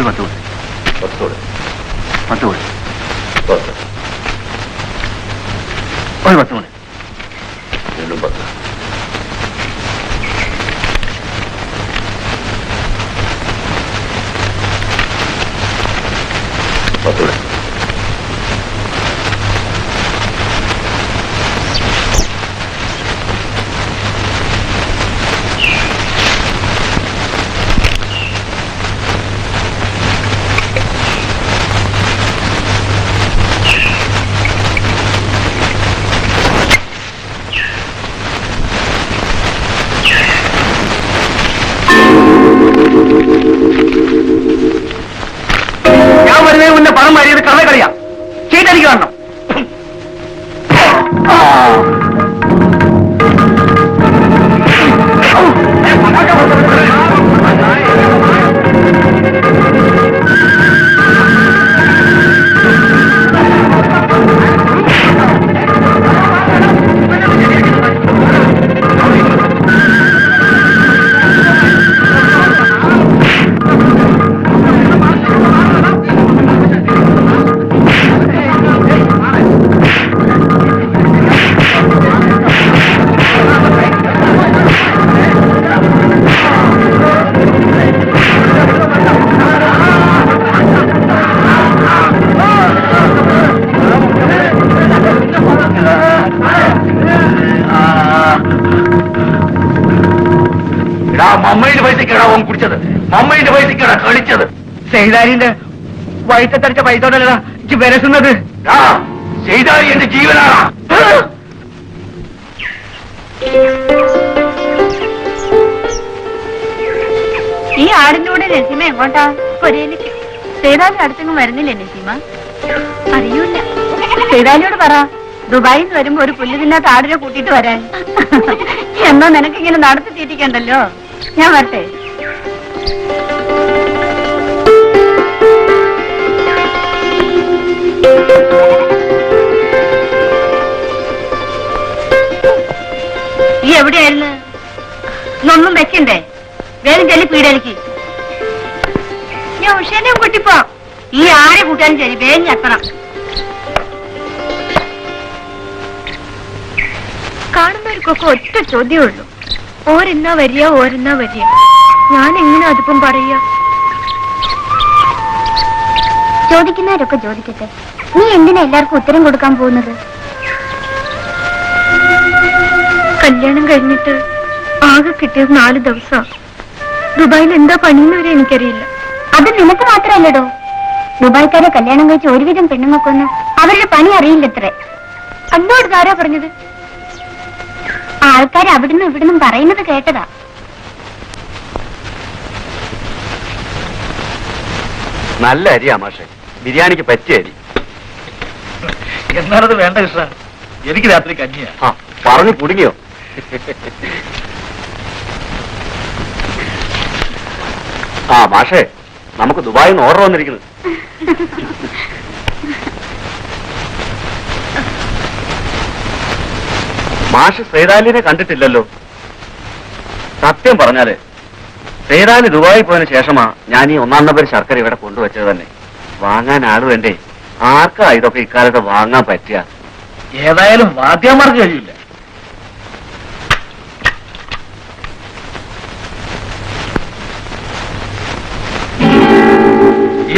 10 കൂടി. 10 കൂടി. 10 കൂടി. ഒരു 10 കൂടി. വീണ്ടും 10. ഞാൻ വരുന്നതിന് മുന്നേ പണം മാറിയത് കള്ളക്കളിയാ. ചീട്ടടിക്ക് കാണണം. മമ്മയുടെ പൈസക്കാണ് അവൻ കുടിച്ചത്. മമ്മയുടെ പൈസക്കാണ് കളിച്ചത്. സെയ്താരിന്റെ വയറ്റത്തടിച്ച പൈസോടല്ല വിരസുന്നത്. സെയ്താരി എന്റെ ജീവനാണ്. ഈ ആടിന്റെ കൂടെ നസീമ എങ്ങോട്ടാ? കൊരയിലേക്ക്. സെയ്താലി അടുത്തെങ്ങും വരുന്നില്ലേ നസീമ? അറിയൂല. സെയ്താലിയോട് പറ ദുബായിൽ നിന്ന് വരുമ്പോ ഒരു പുല്ല് തിന്നാത്ത ആടിനെ കൂട്ടിയിട്ട് വരാൻ. എന്നാ നിനക്കിങ്ങനെ നടത്തി തീറ്റിക്കണ്ടല്ലോ. ഞാൻ വരട്ടെ. ഈ എവിടെയായിരുന്നു? ഇന്നൊന്നും വെക്കണ്ടേ? വേഗം ചെല്ലി പീഡനിക്ക്. ഞാൻ ഉഷേനെ കൂട്ടിപ്പോ. ഈ ആരെ കൂട്ടാനും ശരി വേഗം എത്തണം. കാണുന്നവർക്കൊക്കെ ഒറ്റ ചോദ്യമേ ഉള്ളൂ, ഓരെന്നാ വരിക ഓരെന്നാ വരിക. ഞാൻ എങ്ങനെ അതിപ്പം പറയാ? ചോദിക്കുന്നവരൊക്കെ ചോദിക്കട്ടെ, നീ എന്തിനാ എല്ലാവർക്കും ഉത്തരം കൊടുക്കാൻ പോകുന്നത്? കല്യാണം കഴിഞ്ഞിട്ട് ആകെ കിട്ടിയത് 4 ദിവസം. ദുബായിൽ എന്താ പണിയുന്നവരെ എനിക്കറിയില്ല. അത് നിനക്ക് മാത്രമല്ലടോ, ദുബായ്ക്കാരെ കല്യാണം കഴിച്ച് ഒരുവിധം പെണ്ണുങ്ങൾക്കൊന്നും അവരുടെ പണി അറിയില്ലത്രേ. അന്നോട് ആരാ പറഞ്ഞത്? ആൾക്കാർ അവിടുന്ന് ഇവിടുന്നും പറയുന്നത് കേട്ടതാ. നല്ല അരിയാ മാഷെ, ബിരിയാണിക്ക് പറ്റിയ അരി. എന്നാണത് വേണ്ട കൃഷ്ണ, എനിക്ക് രാത്രി കഞ്ഞിയാ. പറഞ്ഞു കുടുങ്ങിയോ? മാഷെ, നമുക്ക് ദുബായിൽ നിന്ന് ഓർഡർ വന്നിരിക്കുന്നു. മാഷ് സേതാലിനെ കണ്ടിട്ടില്ലല്ലോ. സത്യം പറഞ്ഞാല് സേതാലി ദുബായിൽ പോയതിനു ശേഷമാ ഞാൻ ഈ 1-ാം നമ്പർ ശർക്കര ഇവിടെ കൊണ്ടുവച്ചത് തന്നെ. വാങ്ങാൻ ആള് വേണ്ടേ? ആർക്കാ ഇതൊക്കെ ഇക്കാലത്ത് വാങ്ങാൻ പറ്റുക? ഏതായാലും വാദ്യമാർക്ക് കഴിയില്ല.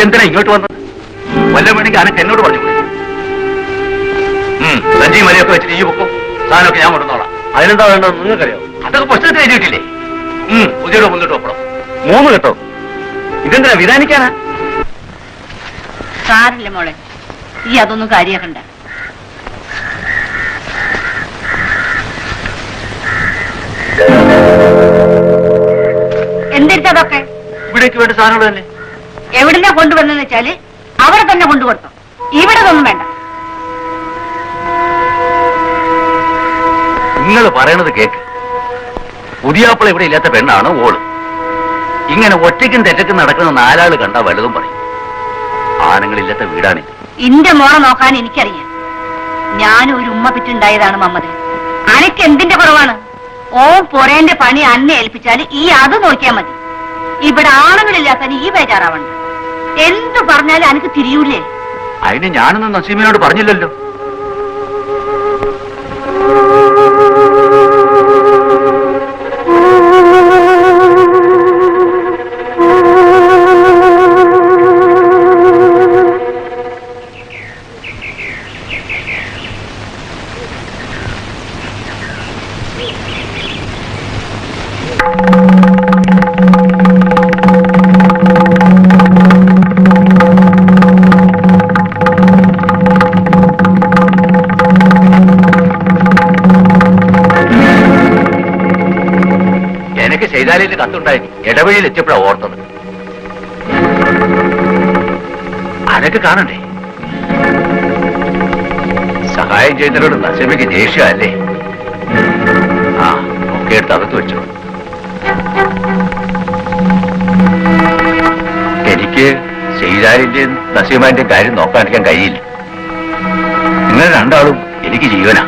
എന്തിനാ ഇങ്ങോട്ട് വന്നത്? വല്ല വേണമെങ്കിൽ അനക്ക് എന്നോട് പറഞ്ഞു. സഞ്ചി മരിയൊക്കെ വെച്ചിട്ട് ഈ പൊക്കും സാധനമൊക്കെ ഞാൻ കൊണ്ടുവന്നോളാം. അതിനെന്താ വേണ്ടത് നിങ്ങൾക്കറിയാം? അതൊക്കെ പുസ്തകത്തിൽ എഴുതിയിട്ടില്ലേ? പുതിയ മുന്നിട്ട് ഒപ്പണം 3 കേട്ടോ. ഇതെന്തിനാ വിധാനിക്കാനാ? സാറില്ല മോളെ, ഈ അതൊന്നും കാര്യാക്കണ്ട. എന്തെടുത്തതൊക്കെ ഇവിടേക്ക് വേണ്ട സാധനങ്ങൾ തന്നെ. എവിടുന്നാ കൊണ്ടുവന്നെന്ന് വെച്ചാല് അവിടെ തന്നെ കൊണ്ടുകൊടുത്തു. ഇവിടെ ഒന്നും വേണ്ട. നിങ്ങൾ പറയണത് കേക്ക്. പുതിയാപ്പിള ഇവിടെ ഇല്ലാത്ത പെണ്ണാണ് ഓള്. ഇങ്ങനെ ഒറ്റയ്ക്കും തെറ്റയ്ക്കും നടക്കുന്ന 4 ആള് കണ്ടാ വലുതും പറയും. ആണുങ്ങളില്ലാത്ത വീടാണ്. ഇന്റെ മോളെ നോക്കാൻ എനിക്കറിയാം. ഞാനും ഒരു ഉമ്മ പിറ്റുണ്ടായതാണ് മമ്മത്. അനക്ക് എന്തിന്റെ കുറവാണ്? ഓ പൊരേന്റെ പണി അന്നെ ഏൽപ്പിച്ചാല് ഈ അത് നോക്കിയാ മതി. ഇവിടെ ആണുങ്ങളില്ലാത്ത ഈ ബേജാറാവണ്ട. എന്തു പറഞ്ഞാലും അനക്ക് തിരിയൂലേ? അതിന് ഞാനൊന്നും നസീമിനോട് പറഞ്ഞില്ലല്ലോ. എനിക്ക് ചെയ്താലിന്റെ കത്തുണ്ടായി ഇടവഴിയിൽ എത്തിയപ്പോഴാണ് ഓർത്തത്. അനക്ക് കാണണ്ടേ? സഹായം ചെയ്യുന്നവരോട് നസീമയ്ക്ക് ദേഷ്യമല്ലേ? ആ ഒക്കെ എടുത്ത് അകത്ത് വെച്ചു. എനിക്ക് ചെയ്താലിന്റെയും നസീമാന്റെയും കാര്യം നോക്കാണ്ടിരിക്കാൻ കഴിയില്ല. നിങ്ങൾ രണ്ടാളും എനിക്ക് ജീവനാ.